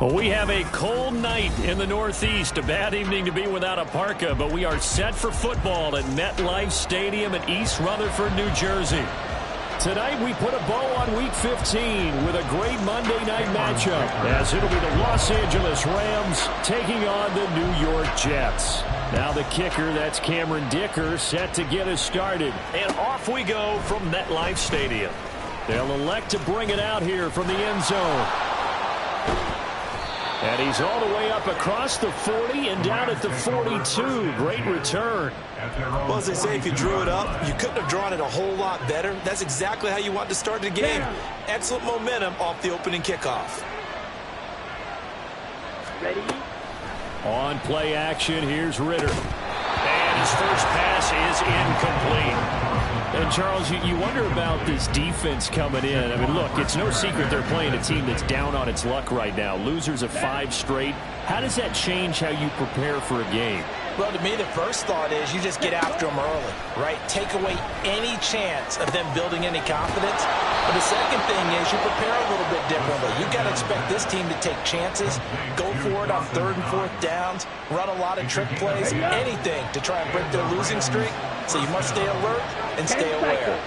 Well, we have a cold night in the Northeast. A bad evening to be without a parka, but we are set for football at MetLife Stadium in East Rutherford, New Jersey. Tonight, we put a bow on Week 15 with a great Monday night matchup, as it'll be the Los Angeles Rams taking on the New York Jets. Now the kicker, that's Cameron Dicker, set to get us started. And off we go from MetLife Stadium. They'll elect to bring it out here from the end zone. And he's all the way up across the 40 and down at the 42. Great return. Well, as they say, if you drew it up, you couldn't have drawn it a whole lot better. That's exactly how you want to start the game. Excellent momentum off the opening kickoff. Ready? On play action, here's Ritter. And his first pass is incomplete. And, Charles, you wonder about this defense coming in. I mean, look, it's no secret they're playing a team that's down on its luck right now. Losers of 5 straight. How does that change how you prepare for a game? Well, to me, the first thought is you just get after them early, right? Take away any chance of them building any confidence. But the second thing is you prepare a little bit differently. You've got to expect this team to take chances, go for it on 3rd and 4th downs, run a lot of trick plays, anything to try and break their losing streak. So you must stay alert and stay aware.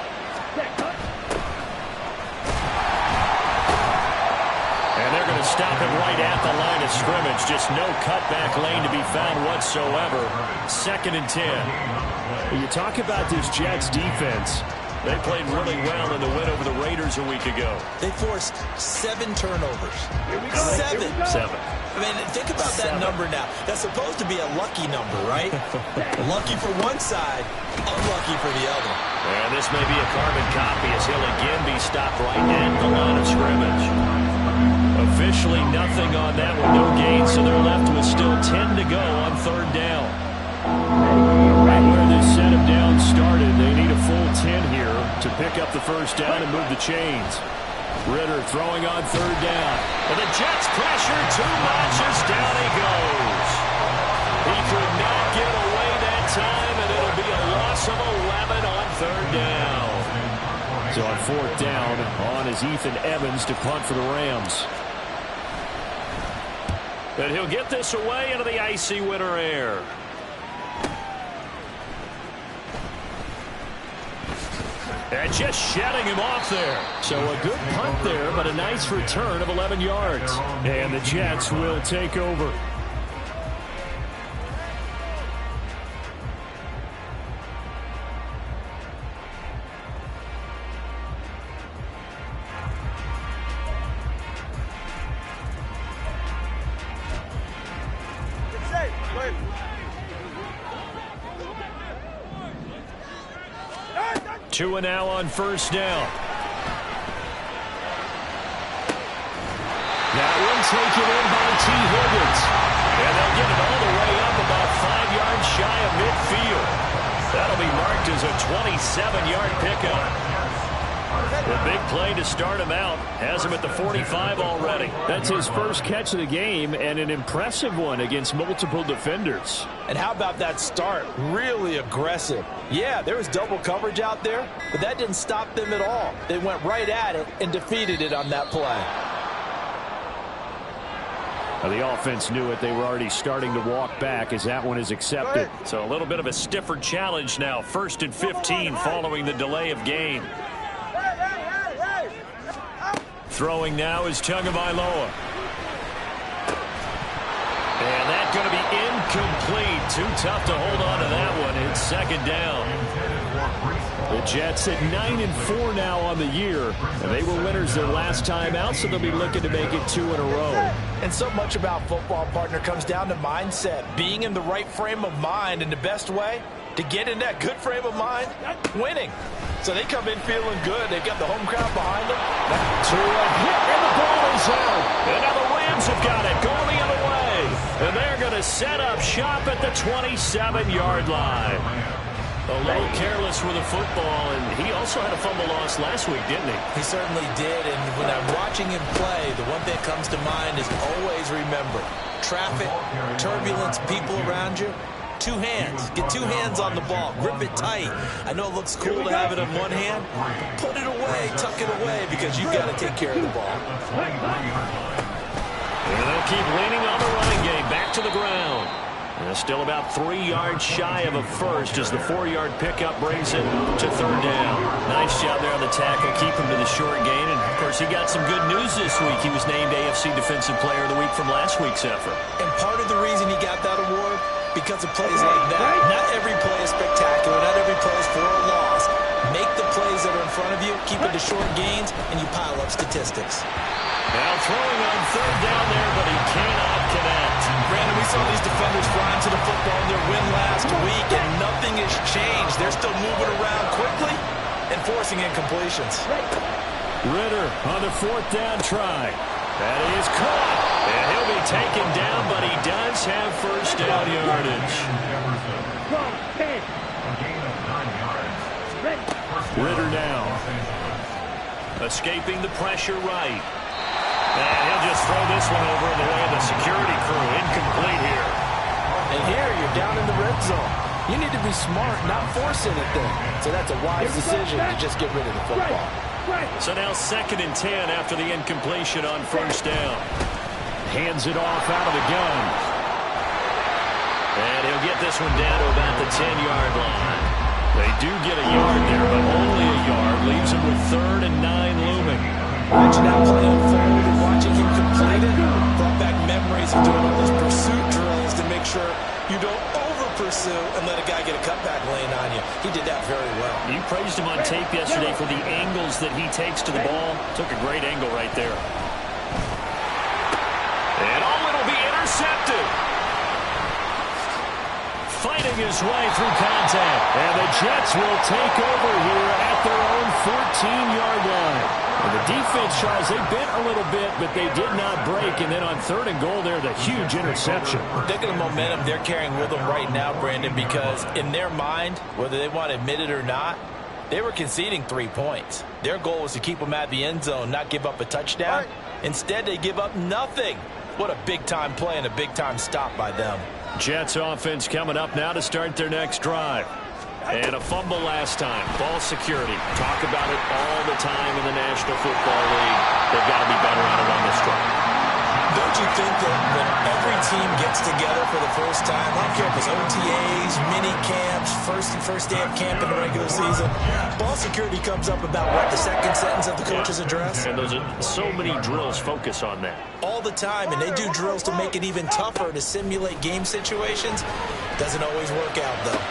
And they're going to stop him right at the line of scrimmage. Just no cutback lane to be found whatsoever. 2nd and 10. You talk about this Jets defense. They played really well in the win over the Raiders a week ago. They forced 7 turnovers. 7. I mean, think about that number now. That's supposed to be a lucky number, right? Lucky for one side, unlucky for the other. And this may be a carbon copy as he'll again be stopped right at the line of scrimmage. Officially nothing on that with no gain, so they're left with still 10 to go on 3rd down. Right where this set of downs started, they need a full 10 here to pick up the first down and move the chains. Ritter throwing on 3rd down. And the Jets pressure too much as down he goes. He could not get away that time, and it'll be a loss of 11 on 3rd down. So on 4th down, on is Ethan Evans to punt for the Rams. But he'll get this away into the icy winter air. And just shedding him off there. So a good punt there, but a nice return of 11 yards. And the Jets will take over. Two and now on 1st down. That one taken in by T. Higgins. And they'll get it all the way up about 5 yards shy of midfield. That'll be marked as a 27-yard pickup. The big play to start him out has him at the 45 already. That's his first catch of the game and an impressive one against multiple defenders. And how about that start? Really aggressive. Yeah, there was double coverage out there, but that didn't stop them at all. They went right at it and defeated it on that play. Now the offense knew it. They were already starting to walk back as that one is accepted. So a little bit of a stiffer challenge now. 1st and 15 following the delay of game. Throwing now is Tagovailoa. And that's going to be incomplete. Too tough to hold on to that one. It's 2nd down. The Jets at 9-4 now on the year. And they were winners their last time out, so they'll be looking to make it 2 in a row. And so much about football, partner, comes down to mindset. Being in the right frame of mind, and the best way to get in that good frame of mind, winning. So they come in feeling good. They've got the home crowd behind them. To a hit, and the ball is out. And now the Rams have got it going the other way. And they're going to set up shop at the 27-yard line. A little careless with the football, and he also had a fumble loss last week, didn't he? He certainly did, and when I'm watching him play, the one thing that comes to mind is always remember, traffic, turbulence, people around you. 2 hands. Get 2 hands on the ball. Grip it tight. I know it looks cool to have it in one hand. But put it away. Tuck it away because you've got to take care of the ball. And they'll keep leaning on the running game. Back to the ground. And still about 3 yards shy of a first as the 4-yard pickup brings it to third down. Nice job there on the tackle. Keep him to the short gain. And, of course, he got some good news this week. He was named AFC Defensive Player of the Week from last week's effort. And part of the reason he got that award, because of plays like that. Not every play is spectacular. Not every play is for a loss. Make the plays that are in front of you, keep it to short gains, and you pile up statistics. Now throwing on third down there, but he cannot connect. Brandon, we saw these defenders flying to the football in their win last week, and nothing has changed. They're still moving around quickly and forcing incompletions. Ridder on the 4th down try. That is caught. And he'll be taken down, but he does have first down yardage. Ridder now. Escaping the pressure right. And he'll just throw this one over in the way of the security crew. Incomplete here. And here you're down in the red zone. You need to be smart, not force anything. So that's a wise decision to just get rid of the football. So now 2nd and 10 after the incompletion on first down. Hands it off out of the gun. And he'll get this one down to about the 10-yard line. They do get a yard there, but only a yard. Leaves him with 3rd and 9 looming. Watching that play unfold and watching him complete it brought back memories of doing all those pursuit drills to make sure you don't over-pursue and let a guy get a cutback lane on you. He did that very well. You praised him on tape yesterday for the angles that he takes to the ball. Took a great angle right there. And it'll be intercepted. Fighting his way through contact. And the Jets will take over here at their own 14-yard line. And the defense tries. They bent a little bit, but they did not break. And then on 3rd and goal there, the huge interception. Look at the momentum they're carrying with them right now, Brandon, because in their mind, whether they want to admit it or not, they were conceding 3 points. Their goal was to keep them at the end zone, not give up a touchdown. Instead, they give up nothing. What a big-time play and a big-time stop by them. Jets offense coming up now to start their next drive. And a fumble last time. Ball security. Talk about it all the time in the National Football League. They've got to be better at it on this drive. Don't you think that when every team gets together for the first time, I don't care if it's OTAs, mini camps, first day of camp in the regular season, ball security comes up about, what, the 2nd sentence of the coach's address? And those are so many drills focus on that. All the time, and they do drills to make it even tougher to simulate game situations. Doesn't always work out, though.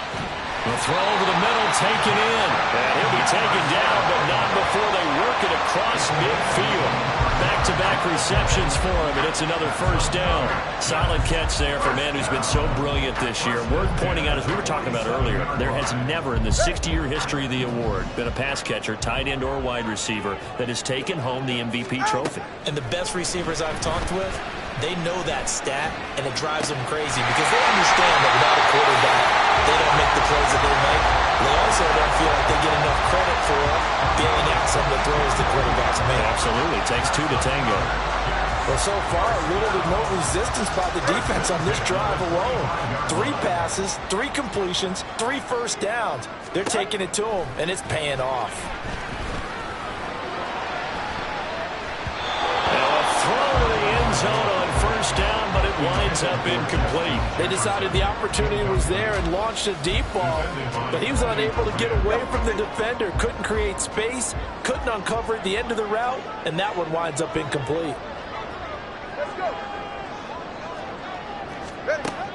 The throw over the middle, taken in. And he'll be taken down, but not before they work it across midfield. Back-to-back receptions for him, and it's another first down. Solid catch there for a man who's been so brilliant this year. Worth pointing out, as we were talking about earlier, there has never in the 60-year history of the award been a pass catcher, tight end, or wide receiver that has taken home the MVP trophy. And the best receivers I've talked with, they know that stat, and it drives them crazy because they understand that without a quarterback, they don't make the plays that they make. They also don't feel like they get enough credit for bailing out some of the throws the quarterbacks make. Absolutely. It takes 2 to tango. Well, so far, little to no resistance by the defense on this drive alone. 3 passes, 3 completions, 3 first downs. They're taking it to them, and it's paying off. Now a throw to the end zone on first down, but it winds up incomplete. They decided the opportunity was there and launched a deep ball, but he was unable to get away from the defender, couldn't create space, couldn't uncover the end of the route, and that one winds up incomplete.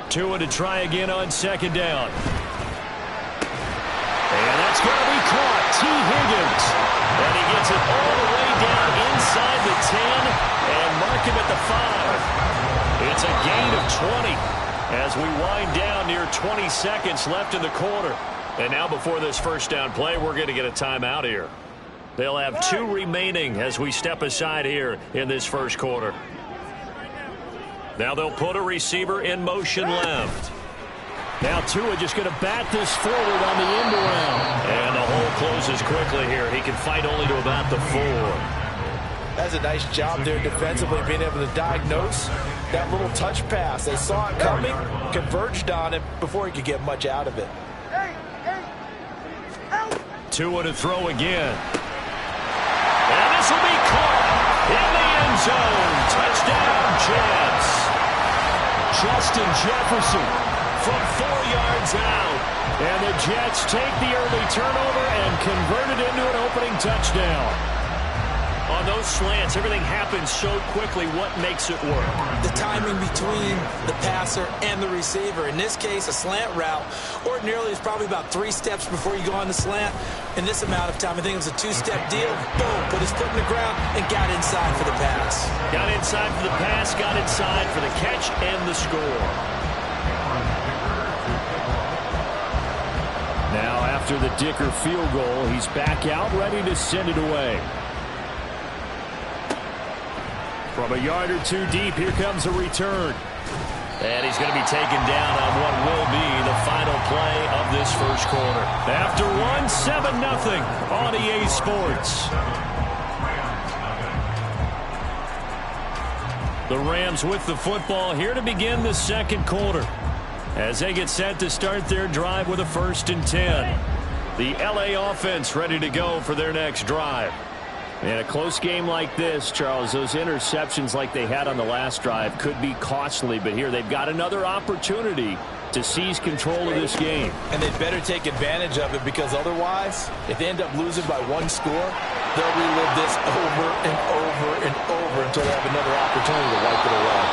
Tua to try again on 2nd down. And that's going to be caught. T. Higgins. And he gets it all the way down inside the 10 and mark him at the 5. It's a gain of 20 as we wind down near 20 seconds left in the quarter. And now before this first down play, we're going to get a timeout here. They'll have 2 remaining as we step aside here in this first quarter. Now they'll put a receiver in motion left. Now Tua just going to bat this forward on the end around. And the hole closes quickly here. He can fight only to about the 4. That's a nice job there defensively, being able to diagnose that little touch pass. They saw it coming, converged on it before he could get much out of it. Tua to throw again. And this will be caught in the end zone. Touchdown, Jets. Justin Jefferson from 4 yards out. And the Jets take the early turnover and convert it into an opening touchdown. On those slants, everything happens so quickly. What makes it work? The timing between the passer and the receiver. In this case, a slant route ordinarily is probably about 3 steps before you go on the slant. In this amount of time, I think it was a 2-step deal. Boom, put his foot in the ground and got inside for the pass. Got inside for the pass, got inside for the catch and the score. Now, after the Dicker field goal, he's back out, ready to send it away. From a yard or 2 deep, here comes a return. And he's going to be taken down on what will be the final play of this first quarter. After one, 7-0 on EA Sports. The Rams with the football here to begin the second quarter, as they get set to start their drive with a 1st and 10. The LA offense ready to go for their next drive. In a close game like this, Charles, those interceptions like they had on the last drive could be costly, but here they've got another opportunity to seize control of this game. And they'd better take advantage of it, because otherwise, if they end up losing by 1 score, they'll relive this over and over and over until they have another opportunity to wipe it away.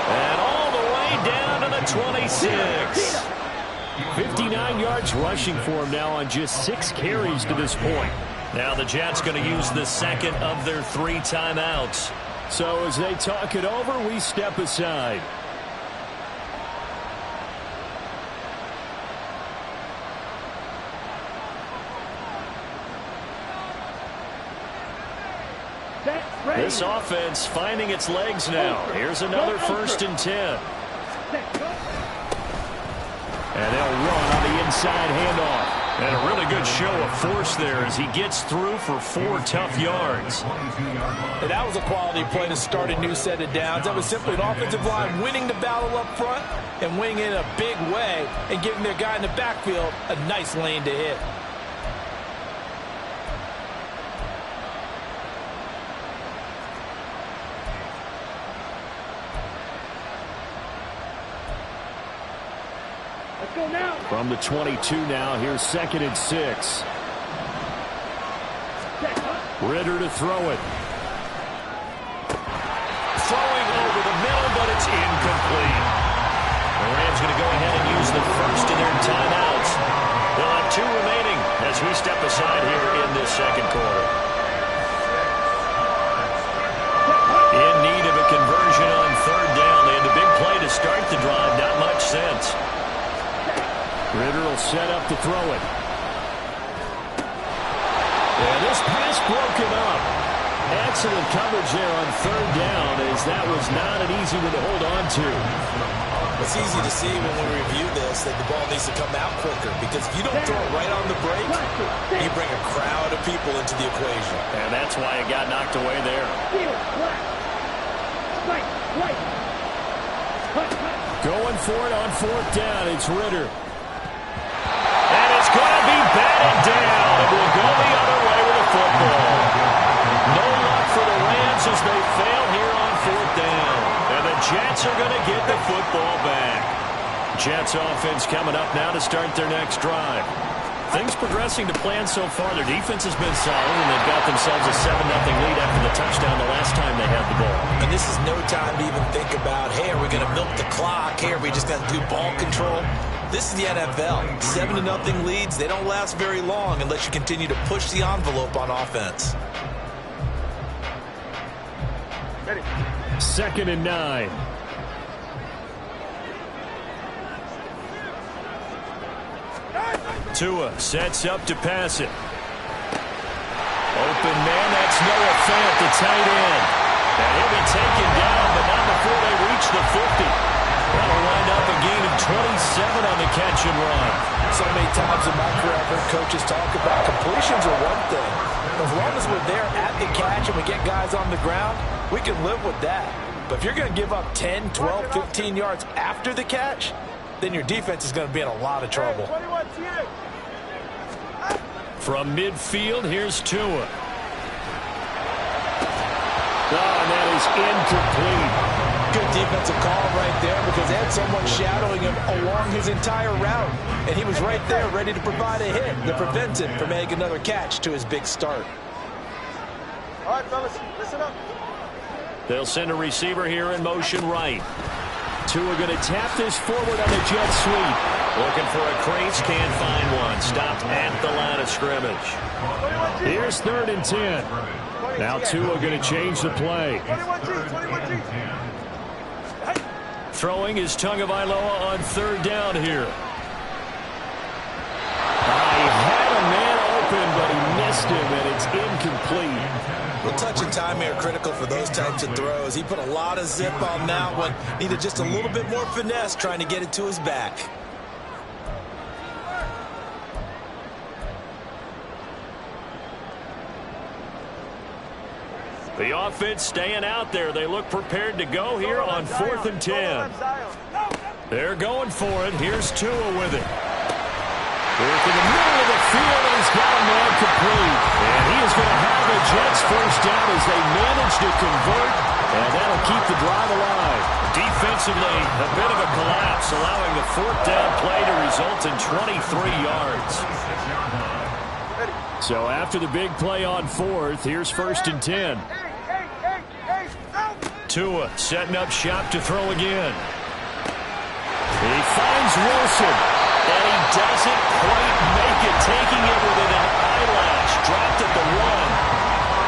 And all the way down to the 26. 59 yards rushing for him now on just 6 carries to this point. Now the Jets going to use the second of their 3 timeouts. So as they talk it over, we step aside. This offense finding its legs now. Here's another 1st and 10. And they'll run on the inside handoff. And a really good show of force there as he gets through for 4 tough yards. And that was a quality play to start a new set of downs. That was simply an offensive line winning the battle up front and winning in a big way and giving their guy in the backfield a nice lane to hit. From the 22 now, here's 2nd and 6. Ritter to throw it. Throwing over the middle, but it's incomplete. The Rams going to go ahead and use the first of their timeouts. They'll have 2 remaining as we step aside here in this second quarter. In need of a conversion on 3rd down. They had the big play to start the drive. Not much sense. Ritter will set up to throw it. And this pass broken up. Excellent coverage there on 3rd down, as that was not an easy one to hold on to. It's easy to see when we review this that the ball needs to come out quicker, because if you don't throw it right on the break, you bring a crowd of people into the equation. And that's why it got knocked away there. Going for it on 4th down, it's Ritter. And it's going to be batted down. It will go the other way with the football. No luck for the Rams as they fail here on 4th down. And the Jets are going to get the football back. Jets offense coming up now to start their next drive. Things progressing to plan so far. Their defense has been solid, and they've got themselves a 7-0 lead after the touchdown the last time they had the ball. And this is no time to even think about, hey, are we going to milk the clock? Hey, are we just going to do ball control? This is the NFL. 7-0 leads, they don't last very long unless you continue to push the envelope on offense. 2nd and 9. Tua sets up to pass it. Open man, that's Noah Fant, the tight end. And he'll be taken down, but not before they reach the 50. That'll wind up a gain of 27 on the catch and run. So many times in my career, I've heard coaches talk about completions are one thing. As long as we're there at the catch and we get guys on the ground, we can live with that. But if you're going to give up 10, 12, 15 yards after the catch, then your defense is going to be in a lot of trouble. From midfield, here's Tua. Oh, and that is incomplete. Good defensive call right there because they had someone shadowing him along his entire route. And he was right there ready to provide a hit that prevents him from making another catch to his big start. All right, fellas, listen up. They'll send a receiver here in motion right. Tua going to tap this forward on the jet sweep. Looking for a crease, can't find one. Stopped at the line of scrimmage. Here's 3rd and 10. Now Tua going to change the play. 21G. Throwing is Tagovailoa on 3rd down here. He had a man open, but he missed him, and it's incomplete. Well, touch and time here critical for those types of throws. He put a lot of zip on that one. Needed just a little bit more finesse trying to get it to his back. The offense staying out there. They look prepared to go here on 4th and 10. They're going for it. Here's Tua with it. Work in the middle of the field, and he's got a man complete. And he is going to have the Jets first down as they manage to convert, and that'll keep the drive alive. Defensively, a bit of a collapse, allowing the 4th down play to result in 23 yards. So after the big play on 4th, here's 1st and 10. Tua setting up shop to throw again. He finds Wilson, and he doesn't quite make it, taking it within an eyelash. Dropped at the 1.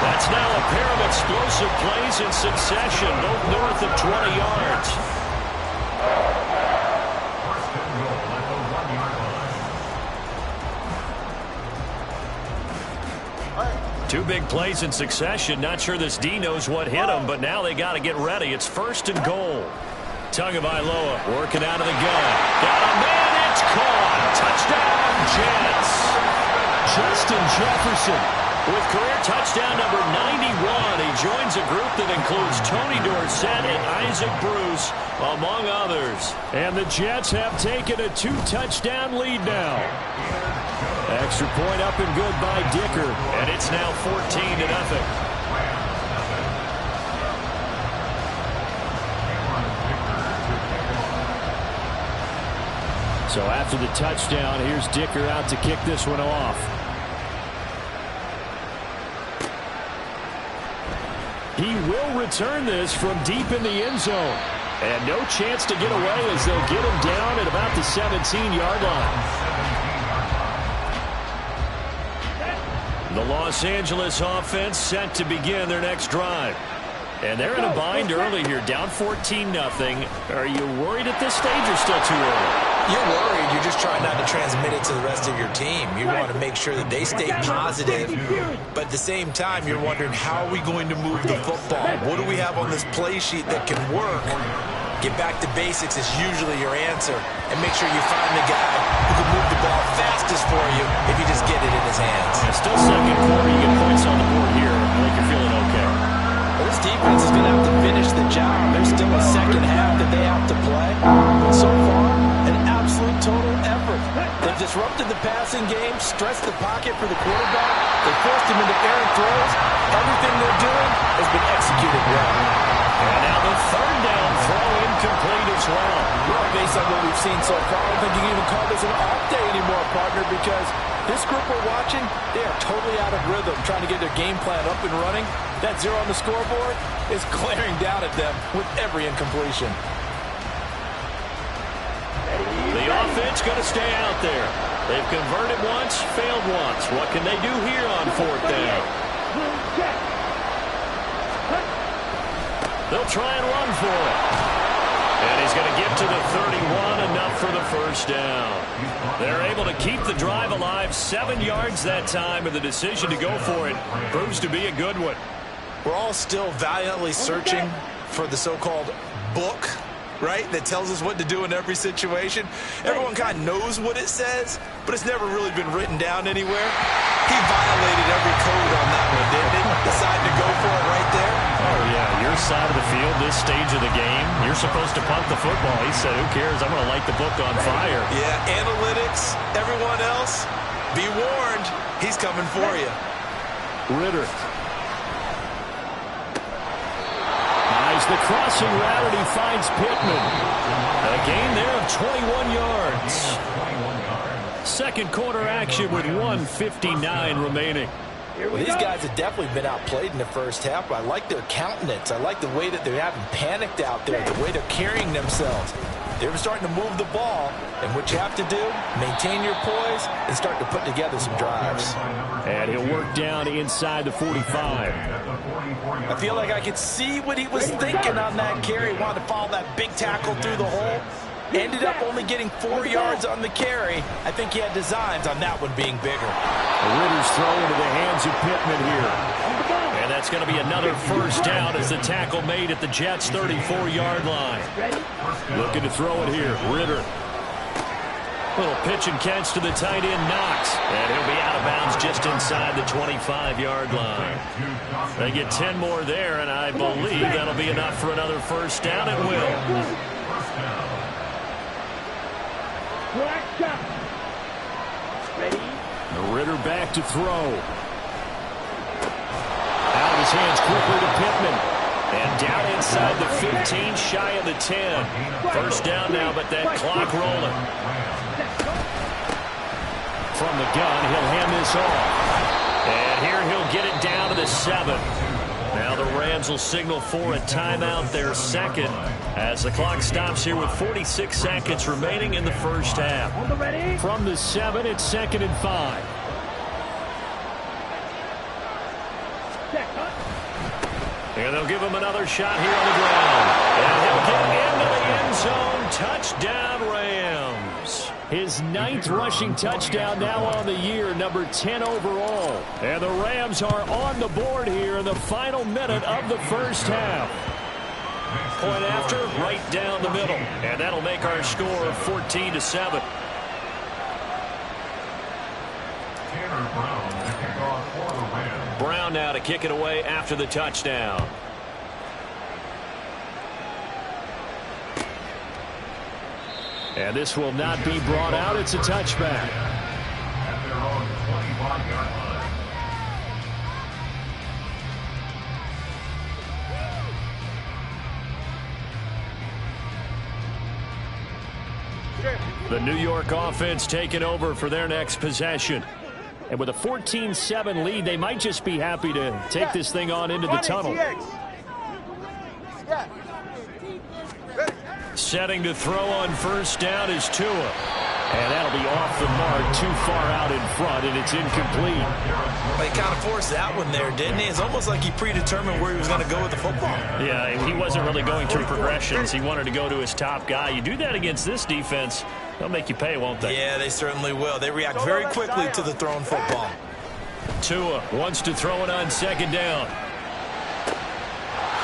That's now a pair of explosive plays in succession, both north of 20 yards. Two big plays in succession. Not sure this D knows what hit him, but now they got to get ready. It's 1st and goal. Tagovailoa working out of the gun. Got a man, it's caught. Touchdown, Jets. Justin Jefferson with career touchdown number 91. He joins a group that includes Tony Dorsett and Isaac Bruce, among others. And the Jets have taken a 2-touchdown lead now. Extra point up and good by Dicker, and it's now 14-0. So after the touchdown, here's Dicker out to kick this one off. He will return this from deep in the end zone. And no chance to get away as they'll get him down at about the 17-yard line. The Los Angeles offense set to begin their next drive. And they're in a bind early here, down 14-0. Are you worried at this stage or still too early? You're worried. You're just trying not to transmit it to the rest of your team. You want to make sure that they stay positive. But at the same time, you're wondering, how are we going to move the football? What do we have on this play sheet that can work? Get back to basics is usually your answer. And make sure you find the guy who can move the ball fastest for you if you just get it in his hands. Still second quarter. You get points on the board here. I think you're feeling okay. Well, this defense is going to have to finish the job. There's still a second half that they have to play. But so far, an absolute total effort. They've disrupted the passing game, stressed the pocket for the quarterback. They forced him into errant throws. Everything they're doing has been executed well. And now the 3rd down throw incomplete as well. Well, based on what we've seen so far, I don't think you can even call this an off day anymore, partner, because this group we're watching, they are totally out of rhythm, trying to get their game plan up and running. That 0 on the scoreboard is glaring down at them with every incompletion. The offense going to stay out there. They've converted once, failed once. What can they do here on 4th down? They'll try and run for it. And he's going to get to the 31, enough for the first down. They're able to keep the drive alive, 7 yards that time, and the decision to go for it proves to be a good one. We're all still valiantly searching for the so-called book, right, that tells us what to do in every situation. Everyone kind of knows what it says, but it's never really been written down anywhere. He violated every code on that one, didn't he? Decided to go for it right there. Oh, yeah, your side of the field, this stage of the game, you're supposed to punt the football. He said, who cares? I'm going to light the book on fire. Yeah, analytics, everyone else, be warned, he's coming for you. Ritter. as the crossing route, and he finds Pittman. A gain there of 21 yards. Second quarter action with 1:59 remaining. Well, these guys have definitely been outplayed in the first half, but I like their countenance. I like the way that they haven't panicked out there, the way they're carrying themselves. They're starting to move the ball, and what you have to do, maintain your poise and start to put together some drives. And he'll work down inside the 45. I feel like I could see what he was thinking on that carry. Wanted to follow that big tackle through the hole. Ended up only getting 4 yards on the carry. I think he had designs on that one being bigger. Ritter's throw into the hands of Pittman here. And that's going to be another first down as the tackle made at the Jets' 34-yard line. Looking to throw it here. Ritter. Little pitch and catch to the tight end, Knox. And he'll be out of bounds just inside the 25-yard line. They get 10 more there, and I believe that'll be enough for another first down. It will. Ritter back to throw. Out of his hands quickly to Pittman. And down inside the 15, shy of the 10. First down now, but that clock rolling. From the gun, he'll hand this off. And here he'll get it down to the 7. Now the Rams will signal for a timeout, their second, as the clock stops here with 46 seconds remaining in the first half. From the 7, it's 2nd and 5. And they'll give him another shot here on the ground. And he'll get into the end zone. Touchdown, Rams. His 9th rushing touchdown now on the year, number 10 overall. And the Rams are on the board here in the final minute of the first half. Point after, right down the middle. And that'll make our score 14-7. Brown now to kick it away after the touchdown. And this will not be brought out. It's a touchback. The New York offense taking over for their next possession. And with a 14-7 lead, they might just be happy to take this thing on into the tunnel. Setting to throw on first down is Tua. And that'll be off the mark, too far out in front, and it's incomplete. Well, he kind of forced that one there, didn't he? It's almost like he predetermined where he was going to go with the football. Yeah, he wasn't really going through progressions. He wanted to go to his top guy. You do that against this defense, they'll make you pay, won't they? Yeah, they certainly will. They react very quickly to the thrown football. Tua wants to throw it on second down.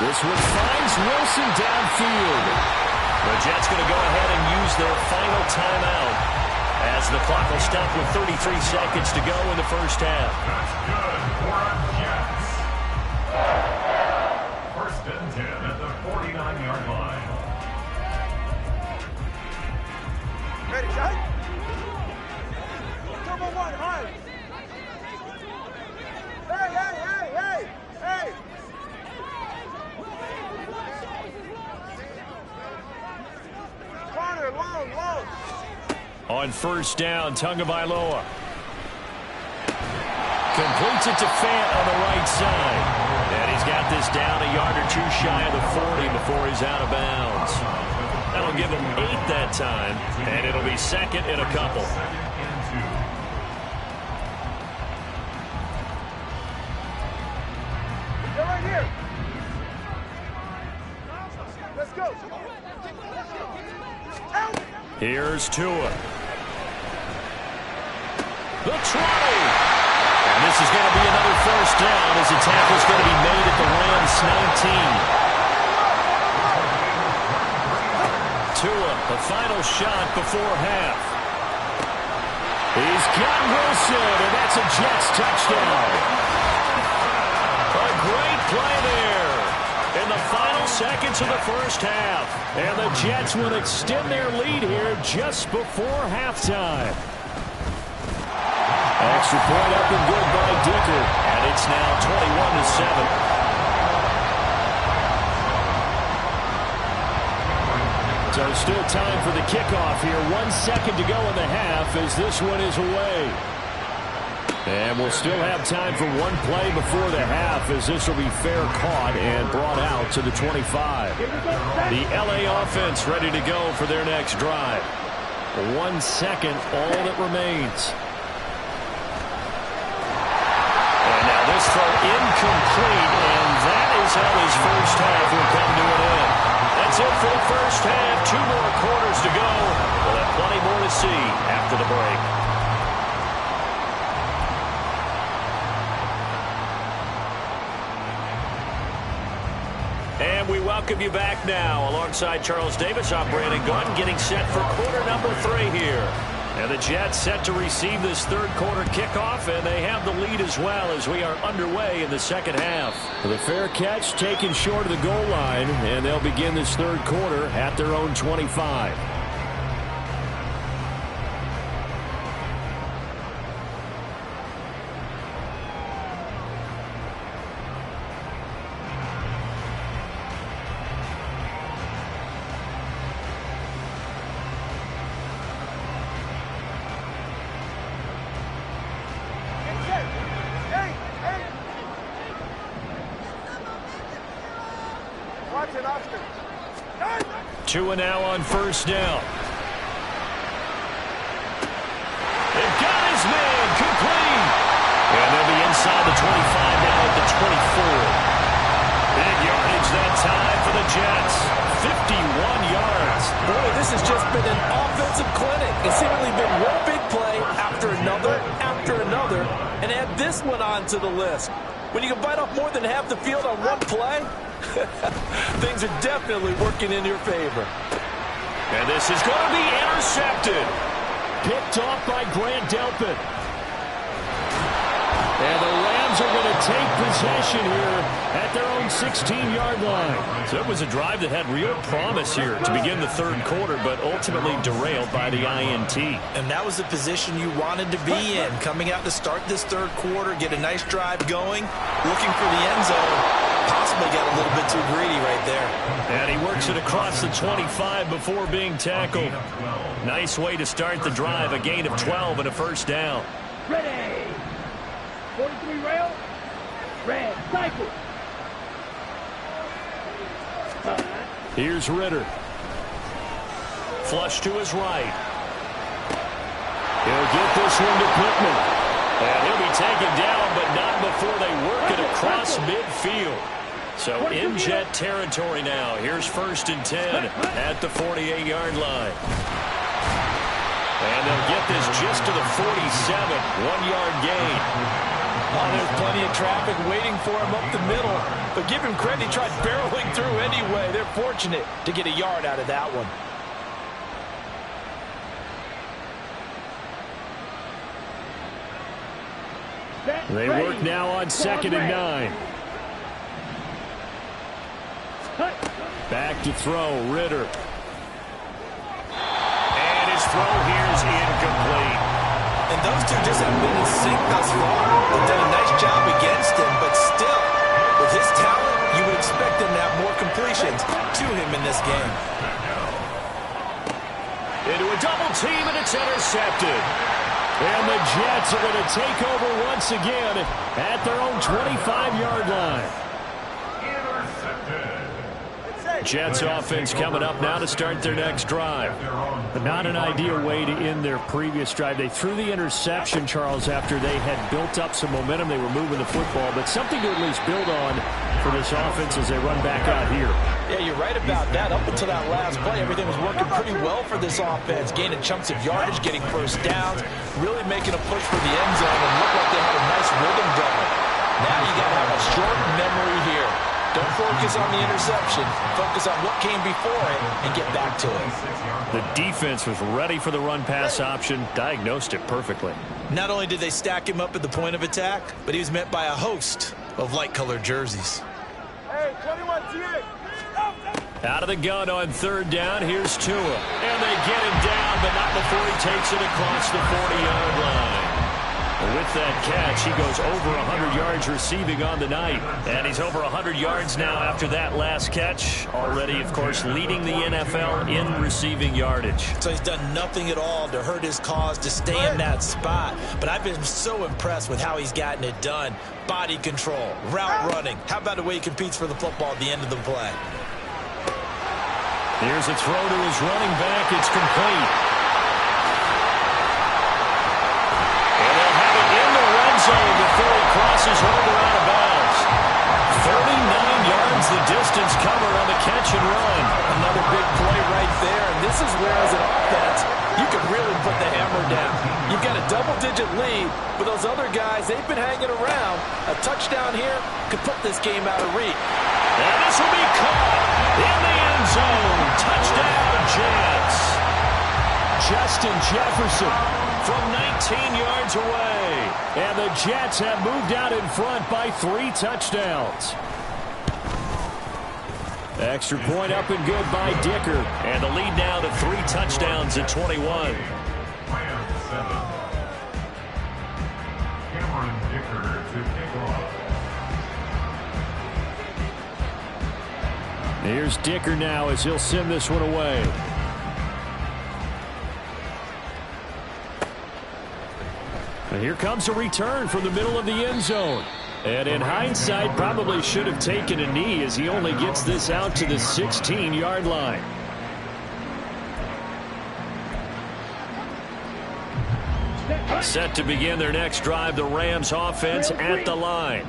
This one finds Wilson downfield. The Jets going to go ahead and use their final timeout as the clock will stop with 33 seconds to go in the first half. That's good for our Jets. 1st and 10 at the 49-yard line. Ready, shot? Turbo 1, high. Hey, hey, hey, hey, hey. Corner, long, long. On first down, Tagovailoa completes it to Fant on the right side. And he's got this down a yard or two shy of the 40 before he's out of bounds. That'll give him 8 that time, and it'll be 2nd and a couple. They're right here. Let's go. Out. Here's Tua. The try. And this is going to be another first down as the tackle's going to be made at the Rams 19. Tua, the final shot before half. He's got Wilson, and that's a Jets touchdown. A great play there in the final seconds of the first half. And the Jets will extend their lead here just before halftime. Extra point up and good by Dicker. And it's now 21-7. So still time for the kickoff here. 1 second to go in the half as this one is away. And we'll still have time for one play before the half as this will be fair caught and brought out to the 25. The LA offense ready to go for their next drive. 1 second, all that remains. And now this throw incomplete, and that is how his first half will come to an end. That's it for the first half. 2 more quarters to go. We'll have plenty more to see after the break. And we welcome you back now. Alongside Charles Davis, I'm Brandon Gunn, getting set for quarter number 3 here. And the Jets set to receive this third quarter kickoff, and they have the lead as well as we are underway in the second half. The fair catch taken short of the goal line, and they'll begin this third quarter at their own 25. Two and now on first down. They've got his man complete. And they'll be inside the 25 now at the 24. Big yardage that time for the Jets. 51 yards. Boy, this has just been an offensive clinic. It's seemingly been one big play after another, and add this one on to the list. When you can bite off more than half the field on one play, things are definitely working in your favor. And this is going to be intercepted. Picked off by Grant Delpit. And the Rams are going to take possession here at their own 16-yard line. So it was a drive that had real promise here to begin the third quarter, but ultimately derailed by the INT. And that was the position you wanted to be in. Coming out to start this third quarter, get a nice drive going, looking for the end zone. Possibly got a little bit too greedy right there. And he works it across the 25 before being tackled. Nice way to start the drive. A gain of 12 and a first down. Ready. 43 rail. Red. Cycle. Here's Ritter. Flush to his right. He'll get this one to Pittman. And he'll be taken down, but not before they work it across midfield. So in Jet territory now. Here's 1st and 10 at the 48-yard line. And they'll get this just to the 47. 1-yard gain. Oh, there's plenty of traffic waiting for him up the middle. But give him credit, he tried barreling through anyway. They're fortunate to get a yard out of that one. They work now on 2nd and 9. Back to throw, Ritter. And his throw here is incomplete. And those two just haven't been in sync thus far. They've done a nice job against him, but still, with his talent, you would expect him to have more completions to him in this game. Into a double team, and it's intercepted. And the Jets are going to take over once again at their own 25-yard line. Jets offense coming up now to start their next drive. But not an ideal way to end their previous drive. They threw the interception, Charles, after they had built up some momentum. They were moving the football, but something to at least build on for this offense as they run back out here. Yeah, you're right about that. Up until that last play, everything was working pretty well for this offense. Gaining chunks of yardage, getting first downs, really making a push for the end zone, and looked like they had a nice rhythm going. Now you got to have a short memory here. Don't focus on the interception. Focus on what came before it and get back to it. The defense was ready for the run-pass option, diagnosed it perfectly. Not only did they stack him up at the point of attack, but he was met by a host of light-colored jerseys. Hey, 21 T8. Out of the gun on 3rd down, here's Tua. And they get him down, but not before he takes it across the 40-yard line. With that catch, he goes over 100 yards receiving on the night. And he's over 100 yards now after that last catch. Already, of course, leading the NFL in receiving yardage. So he's done nothing at all to hurt his cause, to stay in that spot. But I've been so impressed with how he's gotten it done. Body control, route running. How about the way he competes for the football at the end of the play? Here's a throw to his running back. It's complete. Before he crosses over out of bounds. 39 yards the distance covered on the catch and run. Another big play right there, and this is where, as an offense, you can really put the hammer down. You've got a double-digit lead, but those other guys, they've been hanging around. A touchdown here could put this game out of reach. And this will be caught in the end zone. Touchdown, Jets. Justin Jefferson from 19 yards away. And the Jets have moved out in front by 3 touchdowns. Extra point up and good by Dicker. And the lead now to 3 touchdowns at 21. Rams 7. Cameron Dicker to kick off. Here's Dicker now as he'll send this one away. And here comes a return from the middle of the end zone. And in hindsight, probably should have taken a knee as he only gets this out to the 16-yard line. Set to begin their next drive, the Rams offense at the line.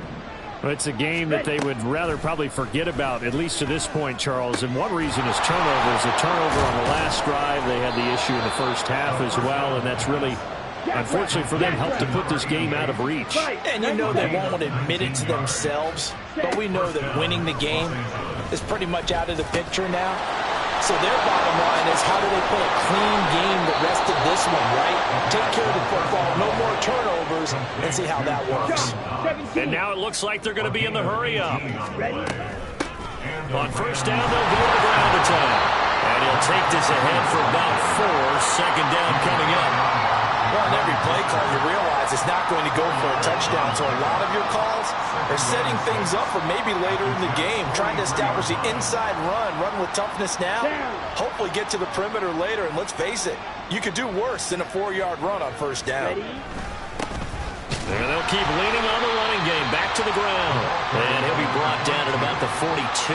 It's a game that they would rather probably forget about, at least to this point, Charles. And one reason is turnovers. A turnover on the last drive. They had the issue in the first half as well, and that's really, unfortunately for them, helped to put this game out of reach. And you know they won't admit it to themselves, but we know that winning the game is pretty much out of the picture now. So their bottom line is, how do they play a clean game the rest of this one, right? Take care of the football, no more turnovers, and see how that works. And now it looks like they're going to be in the hurry-up. On first down, they'll go to the ground attack. And he'll take this ahead for about 4. Second down coming up. Well, in every play call, you realize it's not going to go for a touchdown. So a lot of your calls are setting things up for maybe later in the game, trying to establish the inside run with toughness now, hopefully get to the perimeter later. And let's face it, you could do worse than a 4-yard run on first down. There they'll keep leaning on the running game. Back to the ground. And he'll be brought down at about the 42.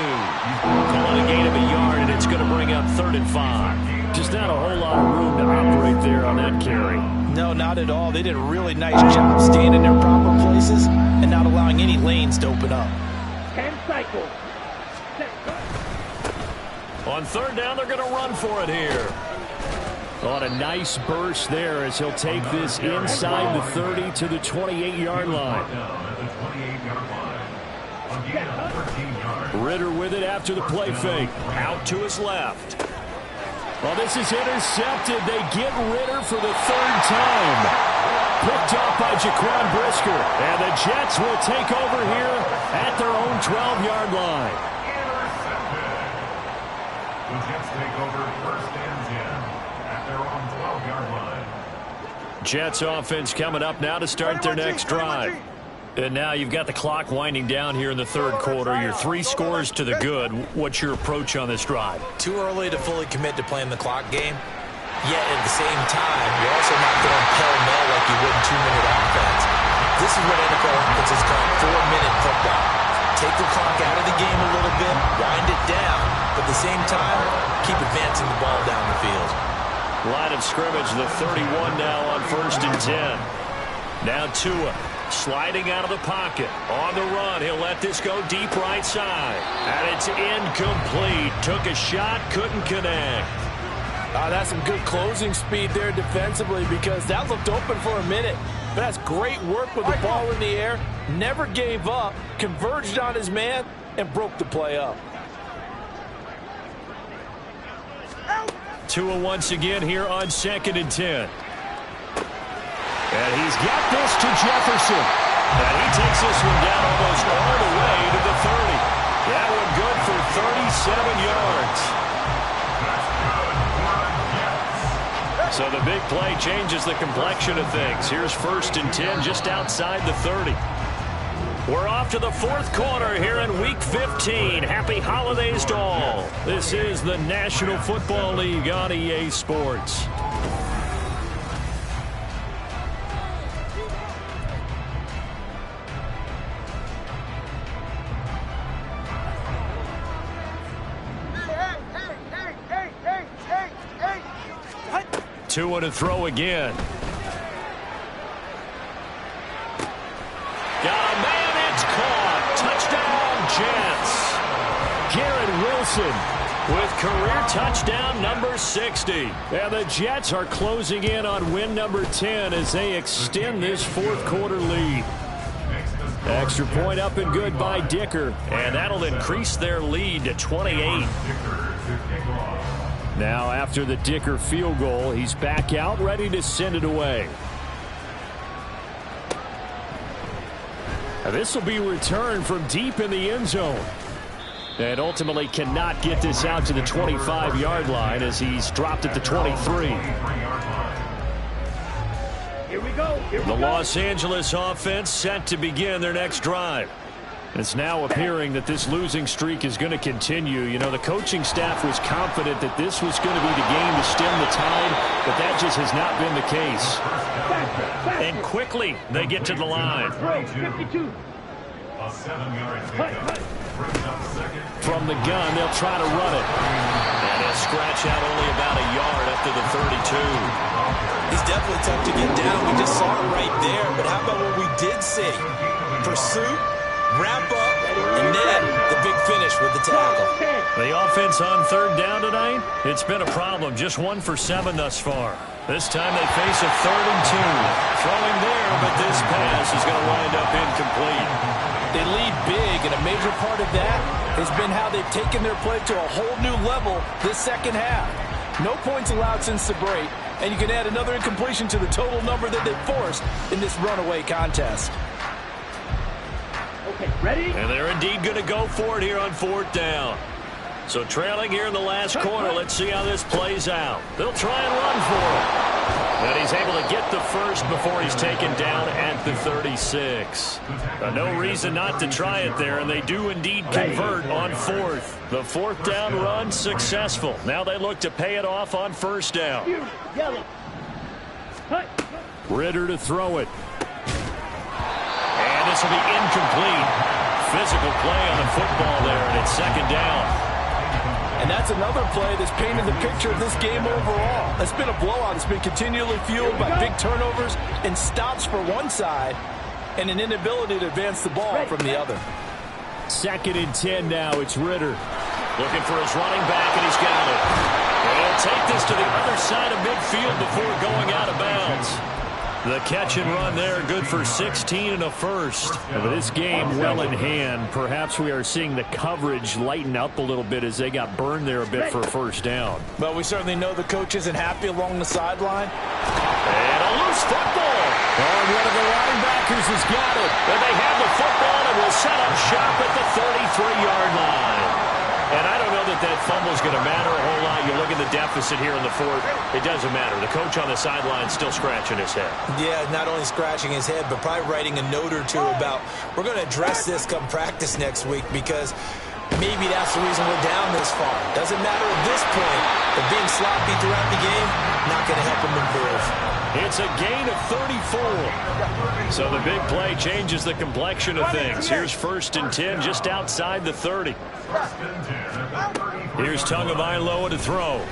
Calling a gain of a yard, and it's going to bring up 3rd and 5. Just not a whole lot of room to operate there on that carry. No, not at all. They did a really nice job staying in their proper places and not allowing any lanes to open up. 10 cycles. On 3rd down, they're going to run for it here. On a nice burst there as he'll take this inside the 30 to the 28-yard line. Ritter with it after the play fake. Out to his left. Well, this is intercepted. They get Ritter for the 3rd time. Picked up by Jaquan Brisker. And the Jets will take over here at their own 12-yard line. The Jets take over 1st and 10 at their own 12-yard line. Jets offense coming up now to start their next drive. And now you've got the clock winding down here in the 3rd quarter. You're 3 scores to the good. What's your approach on this drive? Too early to fully commit to playing the clock game. Yet at the same time, you're also not going pell-mell like you would in 2-minute offense. This is what NFL offenses call 4-minute football. Take the clock out of the game a little bit, wind it down, but at the same time, keep advancing the ball down the field. Line of scrimmage, the 31 now on 1st and 10. Now Tua. Sliding out of the pocket. On the run, he'll let this go deep right side. And it's incomplete. Took a shot, couldn't connect. That's some good closing speed there defensively, because that looked open for a minute. But that's great work with the ball in the air. Never gave up, converged on his man, and broke the play up. Tua once again here on 2nd and 10. And he's got this to Jefferson. And he takes this one down almost all the way to the 30. That one good for 37 yards. So the big play changes the complexion of things. Here's 1st and 10 just outside the 30. We're off to the 4th quarter here in Week 15. Happy holidays to all. This is the National Football League on EA Sports. Tua to throw again. Got a man, it's caught. Touchdown, Jets. Garrett Wilson with career touchdown number 60. And the Jets are closing in on win number 10 as they extend this 4th quarter lead. Extra point up and good by Dicker, and that'll increase their lead to 28. Now after the Dicker field goal, he's back out ready to send it away. This will be returned from deep in the end zone. And ultimately cannot get this out to the 25-yard line as he's dropped at the 23. Here we go. The Los Angeles offense set to begin their next drive. It's now appearing that this losing streak is going to continue. You know, the coaching staff was confident that this was going to be the game to stem the tide, but that just has not been the case. And quickly, they get to the line. 52. A 7-yard pickup. From the gun, they'll try to run it. And he'll scratch out only about a yard up to the 32. He's definitely tough to get down. We just saw it right there. But how about what we did see? Pursuit, wrap up, and then the big finish with the tackle. The offense on 3rd down tonight, it's been a problem. Just 1 for 7 thus far. This time they face a 3rd and 2. Throwing there, but this pass is going to wind up incomplete. They lead big, and a major part of that has been how they've taken their play to a whole new level this second half. No points allowed since the break, and you can add another incompletion to the total number that they forced in this runaway contest. Okay, ready? And they're indeed going to go for it here on 4th down. So trailing here in the last quarter, let's see how this plays out. They'll try and run for it. And he's able to get the first before he's taken down at the 36. No reason not to try it there, and they do indeed convert on 4th. The 4th down run successful. Now they look to pay it off on 1st down. Yellow. Ritter to throw it. And this will be incomplete. Physical play on the football there, and it's 2nd down. And that's another play that's painted the picture of this game overall. It's been a blowout. It's been continually fueled by big turnovers and stops for one side and an inability to advance the ball from the other. 2nd and 10 now. It's Ritter. Looking for his running back, and he's got it. And he'll take this to the other side of midfield before going out of bounds. The catch and run there, good for 16 and a first. But this game well in hand. Perhaps we are seeing the coverage lighten up a little bit as they got burned there a bit for a 1st down. Well, we certainly know the coach isn't happy along the sideline. And a loose football. And one of the linebackers has got it. And they have the football and will set up shop at the 33-yard line. And I don't know that fumble's going to matter a whole lot. You look at the deficit here in the 4th. It doesn't matter. The coach on the sideline still scratching his head. Yeah, not only scratching his head, but probably writing a note or two about, we're going to address this come practice next week because maybe that's the reason we're down this far. Doesn't matter at this point, but being sloppy throughout the game, not going to help him improve. It's a gain of 34. So the big play changes the complexion of things. Here's 1st and 10 just outside the 30. Here's Tagovailoa to throw.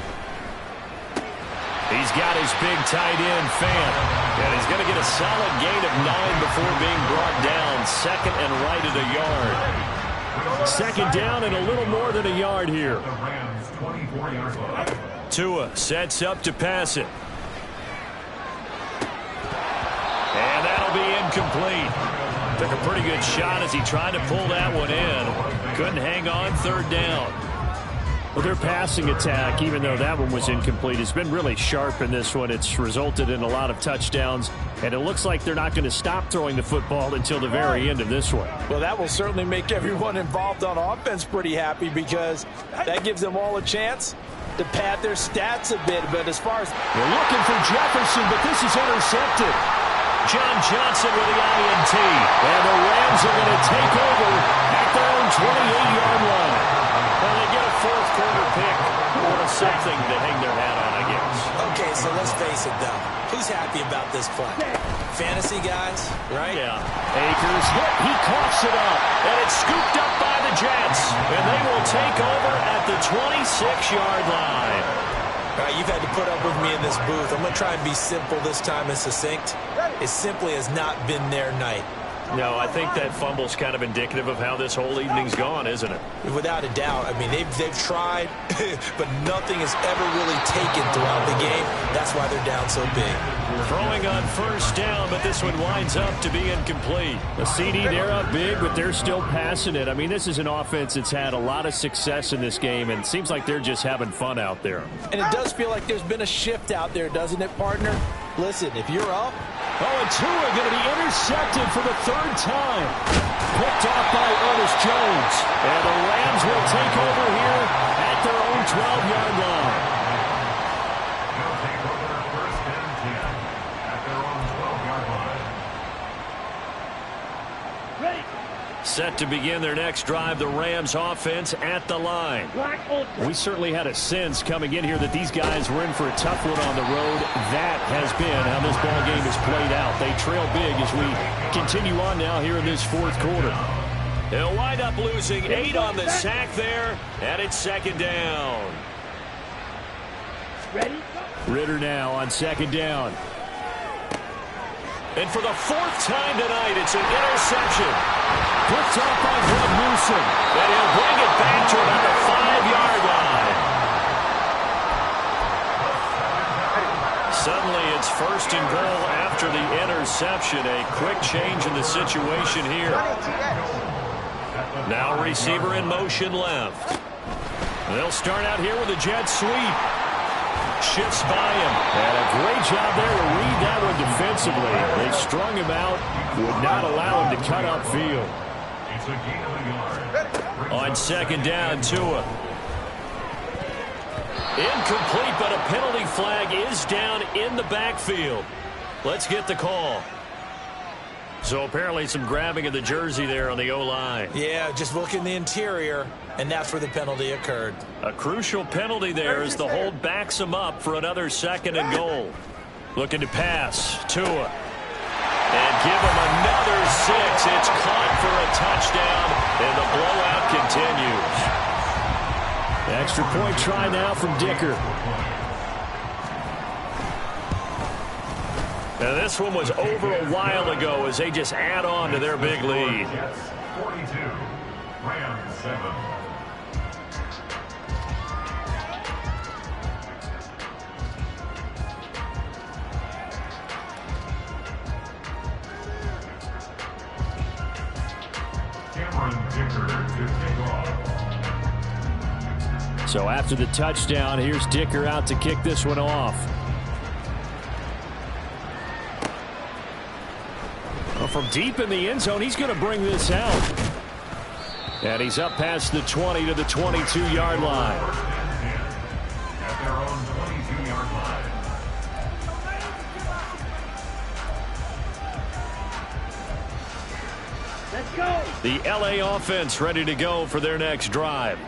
He's got his big tight end, Fant. And he's going to get a solid gain of 9 before being brought down. 2nd and right at a yard. 2nd down and a little more than a yard here. Tua sets up to pass it. And that'll be incomplete. Took a pretty good shot as he tried to pull that one in. Couldn't hang on. 3rd down. Well, their passing attack, even though that one was incomplete, has been really sharp in this one. It's resulted in a lot of touchdowns, and it looks like they're not going to stop throwing the football until the very end of this one. Well, that will certainly make everyone involved on offense pretty happy because that gives them all a chance to pad their stats a bit. But as far as they're looking for Jefferson, but this is intercepted. John Johnson with the INT. And the Rams are going to take over at their own 28-yard line. Well, they get a fourth quarter pick. What a something to hang their hat on, I guess. Okay, so let's face it, though. Who's happy about this play? Fantasy guys, right? Yeah. Akers hit. He coughs it up. And it's scooped up by the Jets. And they will take over at the 26-yard line. All right, you've had to put up with me in this booth. I'm going to try and be simple this time and succinct. It simply has not been their night. No, I think that fumble's kind of indicative of how this whole evening's gone, isn't it? Without a doubt. I mean, they've tried, but nothing has ever really taken throughout the game. That's why they're down so big. Throwing on first down, but this one winds up to be incomplete. The CD, they're up big, but they're still passing it. I mean, this is an offense that's had a lot of success in this game, and it seems like they're just having fun out there. And it does feel like there's been a shift out there, doesn't it, partner? Listen, if you're up. Oh, and Tua going to be intercepted for the third time. Picked off by Ernest Jones. And the Rams will take over here at their own 12-yard line. They'll take over first and 10 at their own 12-yard line. Ready. Set to begin their next drive, the Rams offense at the line. We certainly had a sense coming in here that these guys were in for a tough one on the road. That has been how this ball game has played out. They trail big as we continue on now here in this fourth quarter. They'll wind up losing 8 on the sack there, and it's second down. Ready. Ritter now on second down. And for the fourth time tonight, it's an interception. Picked up by Greg Newsome. And he'll bring it back to about the 5-yard line. Suddenly, it's first and goal after the interception. A quick change in the situation here. Now receiver in motion left. They'll start out here with a jet sweep. Shifts by him. And a great job there to read that one defensively. They strung him out, would not allow him to cut upfield. It's a gain of a yard. On second down, Tua. Incomplete, but a penalty flag is down in the backfield. Let's get the call. So apparently some grabbing of the jersey there on the O-line. Yeah, just look in the interior, and that's where the penalty occurred. A crucial penalty there as the hold backs him up for another second and goal. Looking to pass. Tua. And give him another 6. It's caught for a touchdown, and the blowout continues. Extra point try now from Dicker. Now this one was over a while ago as they just add on to their big lead. Jets 42, Rams 7. Cameron Dicker to kick off. So after the touchdown, here's Dicker out to kick this one off. Well, from deep in the end zone, he's going to bring this out. And he's up past the 20 to the 22-yard line. First and 10 at their own 22-yard line. Let's go. The LA offense ready to go for their next drive.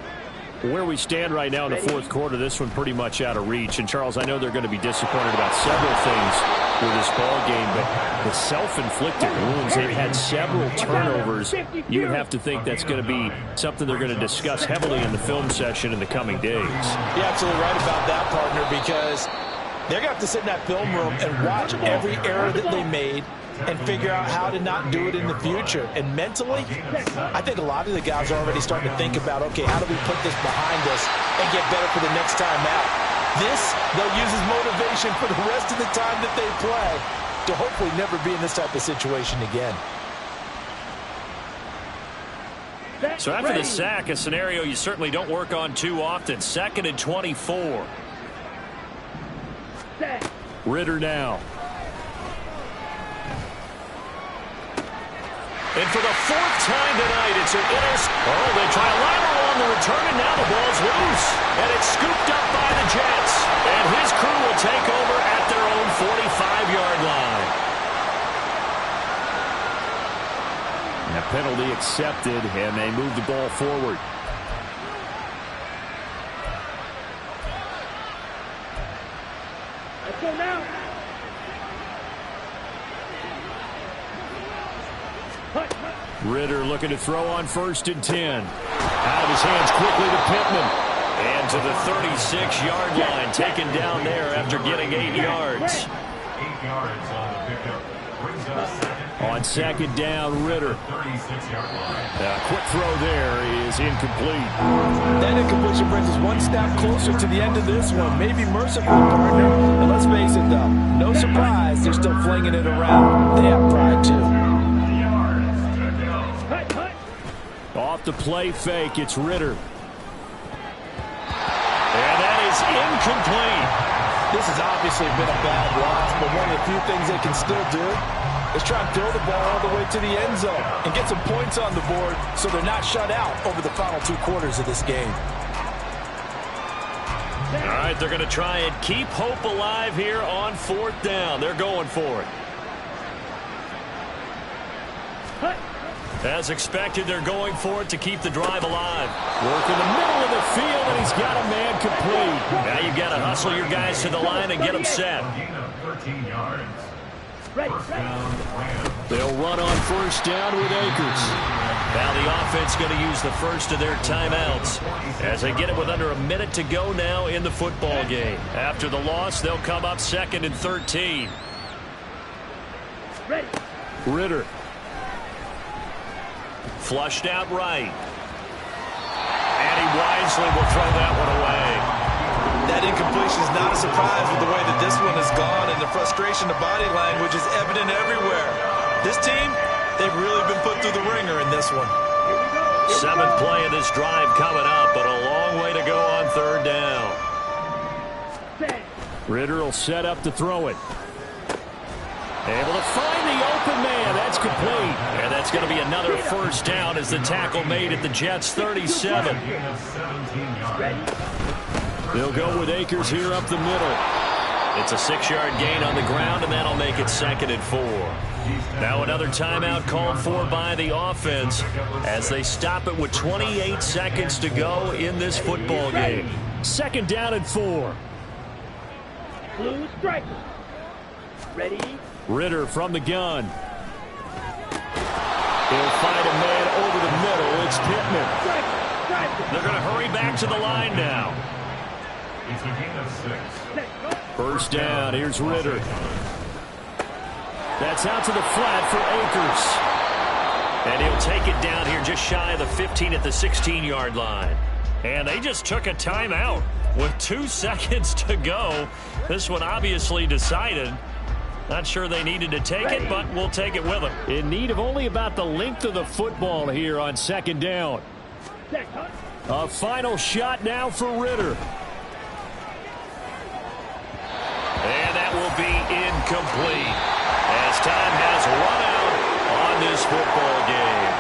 Where we stand right now in the fourth quarter, this one pretty much out of reach. And, Charles, I know they're going to be disappointed about several things with this ball game, but the self-inflicted wounds, they've had several turnovers. You would have to think that's going to be something they're going to discuss heavily in the film session in the coming days. You're absolutely right about that, partner, because they're going to have to sit in that film room and watch every error that they made and figure out how to not do it in the future. And mentally, I think a lot of the guys are already starting to think about, okay, how do we put this behind us and get better for the next time out? This, they'll use as motivation for the rest of the time that they play to hopefully never be in this type of situation again. So after the sack, a scenario you certainly don't work on too often. 2nd and 24. Ritter now. And And for the fourth time tonight, it's an Oh, they try a lateral on the return, and now the ball's loose. And it's scooped up by the Jets. And his crew will take over at their own 45-yard line. And a penalty accepted, and they move the ball forward. Let's go now. Ridder looking to throw on 1st and 10. Out of his hands quickly to Pittman. And to the 36-yard line, taken down there after getting 8 yards. 8 yards on the pickup. Brings up second. On 2nd down, Ridder. 36-yard line. A quick throw there is incomplete. That incompletion brings us one step closer to the end of this one. Maybe merciful, partner. And let's face it, though, no surprise, they're still flinging it around. They have pride, too. Off the play fake, it's Ridder. And that is incomplete. This has obviously been a bad loss, but one of the few things they can still do is try and throw the ball all the way to the end zone and get some points on the board so they're not shut out over the final 2 quarters of this game. All right, they're going to try and keep hope alive here on 4th down. They're going for it. As expected, they're going for it to keep the drive alive. Work in the middle of the field, and he's got a man complete. Now you've got to hustle your guys to the line and get them set. Gain of 13 yards. Ready. First down, Rams. They'll run on 1st down with Akers. Now the offense going to use the first of their timeouts as they get it with under a minute to go now in the football game. After the loss, they'll come up 2nd and 13. Ready. Ridder. Flushed out right. And he wisely will throw that one away. That incompletion is not a surprise with the way that this one has gone, and the frustration of body language is evident everywhere. This team, they've really been put through the ringer in this one. 7th play of this drive coming up, but a long way to go on 3rd down. Ridder will set up to throw it. Able to find the open man. That's complete. And that's going to be another 1st down as the tackle made at the Jets' 37. Gain of 17 yards. They'll go with Akers here up the middle. It's a 6-yard gain on the ground, and that'll make it 2nd and 4. Now another timeout called for by the offense as they stop it with 28 seconds to go in this football game. 2nd down and 4. Blue striker. Ready. Ridder from the gun. He'll find a man over the middle. It's Pittman. They're going to hurry back to the line now. It's a gain of 6. 1st down. Here's Ridder. That's out to the flat for Akers. And he'll take it down here just shy of the 15 at the 16-yard line. And they just took a timeout with 2 seconds to go. This one obviously decided. Not sure they needed to take it, but we'll take it with them. In need of only about the length of the football here on 2nd down. A final shot now for Ridder. And that will be incomplete as time has run out on this football game.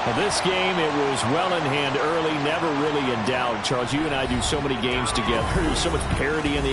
Well, this game, it was well in hand early, never really in doubt. Charles, you and I do so many games together. There's so much parity in the